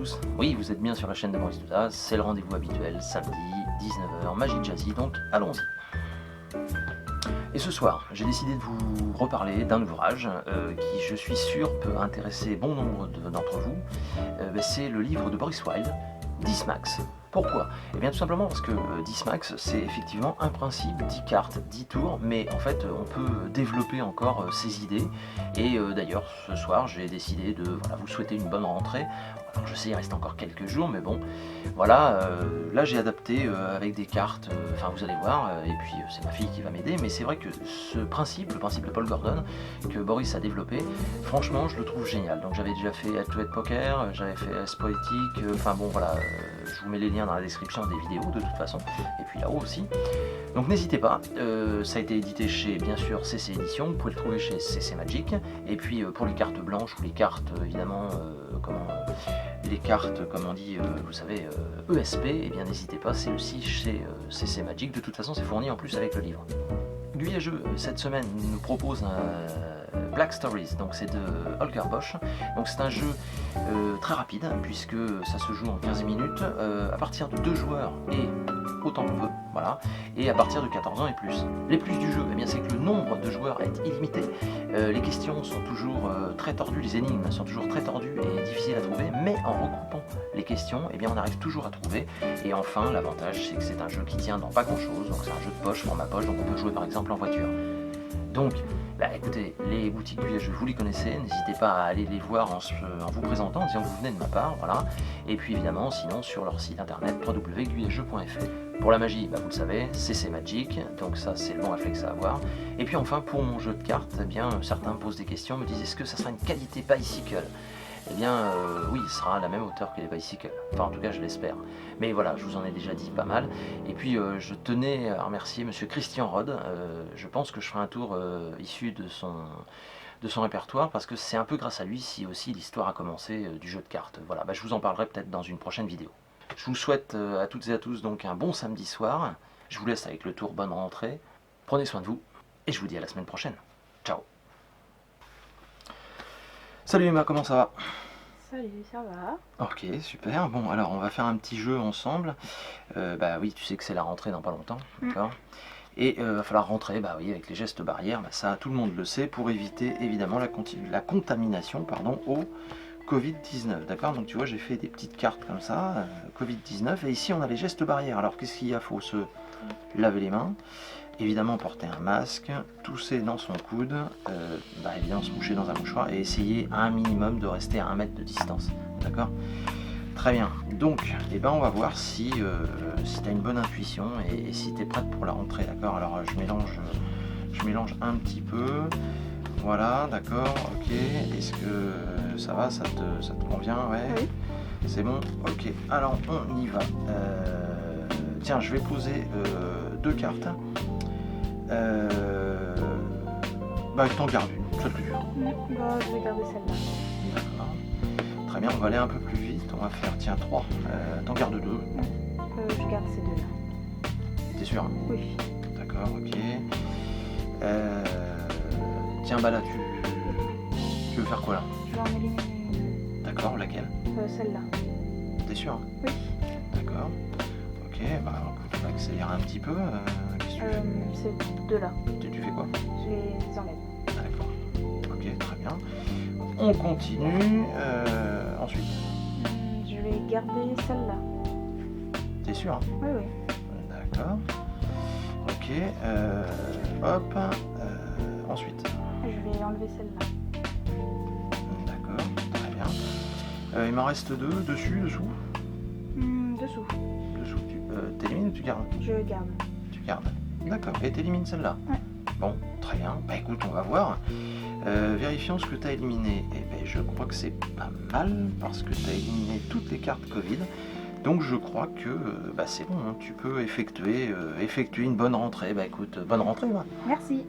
tous. Oui, vous êtes bien sur la chaîne de Maurice Touza, c'est le rendez-vous habituel, samedi, 19h, Magie Jazzy, donc allons-y. Et ce soir, j'ai décidé de vous reparler d'un ouvrage qui, je suis sûr, peut intéresser bon nombre d'entre vous. C'est le livre de Boris Wilde, 10 max. Pourquoi? Eh bien tout simplement parce que 10 max, c'est effectivement un principe, 10 cartes, 10 tours, mais en fait on peut développer encore ses idées. Et d'ailleurs ce soir j'ai décidé de vous souhaiter une bonne rentrée. Alors je sais il reste encore quelques jours, mais bon, voilà, là j'ai adapté avec des cartes, enfin vous allez voir, et puis c'est ma fille qui va m'aider, mais c'est vrai que ce principe, le principe de Paul Gordon, que Boris a développé, franchement je le trouve génial. Donc j'avais déjà fait Head-to-Head Poker, j'avais fait S Poétique, enfin bon voilà, je vous mets les liens dans la description des vidéos de toute façon, et puis là-haut aussi. Donc n'hésitez pas, ça a été édité chez bien sûr CC Éditions, vous pouvez le trouver chez CC Magic, et puis pour les cartes blanches ou les cartes évidemment, les cartes comme on dit, vous savez, ESP, et bien n'hésitez pas, c'est aussi chez CC Magic, de toute façon c'est fourni en plus avec le livre. Lui à jeu, cette semaine, nous propose un Black Stories, donc c'est de Holger Bosch. Donc c'est un jeu très rapide, puisque ça se joue en 15 minutes, à partir de 2 joueurs et autant qu'on veut, voilà, et à partir de 14 ans et plus. Les plus du jeu, eh bien c'est que le nombre de joueurs est illimité, les questions sont toujours très tordues, les énigmes sont toujours très tordues et difficiles à trouver, mais en regroupant les questions, eh bien on arrive toujours à trouver. Et enfin, l'avantage c'est que c'est un jeu qui tient dans pas grand chose, donc c'est un jeu de poche, format poche, donc on peut jouer par exemple en voiture. Donc, écoutez, les boutiques Guyageux, vous les connaissez, n'hésitez pas à aller les voir en vous présentant, en disant que vous venez de ma part, voilà. Et puis évidemment, sinon sur leur site internet www.guyageux.fr. Pour la magie, vous le savez, CC Magic, donc ça c'est le bon réflexe à avoir. Et puis enfin, pour mon jeu de cartes, eh bien certains me posent des questions, me disent est-ce que ça sera une qualité bicycle? Eh bien oui, il sera à la même hauteur que les bicycles, enfin en tout cas je l'espère. Mais voilà, je vous en ai déjà dit pas mal. Et puis je tenais à remercier monsieur Christian Rode, je pense que je ferai un tour issu de son répertoire, parce que c'est un peu grâce à lui si aussi l'histoire a commencé du jeu de cartes. Voilà, je vous en parlerai peut-être dans une prochaine vidéo. Je vous souhaite à toutes et à tous donc un bon samedi soir, je vous laisse avec le tour bonne rentrée, prenez soin de vous, et je vous dis à la semaine prochaine. Ciao. Salut Emma, comment ça va? Salut, ça va? Ok, super. Bon, alors on va faire un petit jeu ensemble. Oui, tu sais que c'est la rentrée dans pas longtemps, d'accord? Et va falloir rentrer, oui, avec les gestes barrières, ça tout le monde le sait, pour éviter évidemment la contamination, au Covid-19, d'accord? Donc tu vois, j'ai fait des petites cartes comme ça, Covid-19, et ici on a les gestes barrières. Alors qu'est-ce qu'il y a? Faut se laver les mains, évidemment porter un masque, tousser dans son coude, évidemment se moucher dans un mouchoir et essayer un minimum de rester à 1 mètre de distance, d'accord? Très bien, donc on va voir si tu as une bonne intuition et si tu es prête pour la rentrée, d'accord? Alors je mélange un petit peu, voilà, d'accord, ok, est-ce que ça va, ça te convient? Ouais, Oui. c'est bon, ok, alors on y va. Tiens, je vais poser 2 cartes. Je t'en garde une, c'est le plus dur. Je vais garder celle-là. D'accord. Très bien, on va aller un peu plus vite. On va faire, tiens, 3. T'en gardes 2. Je garde ces deux-là. T'es sûr? Oui. D'accord, ok. Tiens, là, tu veux faire quoi là? Je vais en éliminer une. D'accord, laquelle? Celle-là. T'es sûr? Oui. D'accord. Ok, écoute, on va accélérer un petit peu. Qu'est-ce que tu fais? Ces deux-là. Tu fais quoi? Je les enlève. D'accord. Ok, très bien. On continue. Ensuite. Je vais garder celle-là. T'es sûr? Hein? Oui, oui. D'accord. Ok. Hop. Ensuite. Je vais enlever celle-là. D'accord. Très bien. Il m'en reste 2. Dessus, dessous? Dessous. Dessous. T'élimines ou tu gardes? Je garde. Tu gardes. D'accord. Et t'élimines celle-là? Ouais. Bon, très bien. Écoute, on va voir. Vérifions ce que tu as éliminé. Je crois que c'est pas mal parce que tu as éliminé toutes les cartes Covid. Donc je crois que c'est bon, hein, tu peux effectuer une bonne rentrée. Écoute, bonne rentrée, moi. Merci.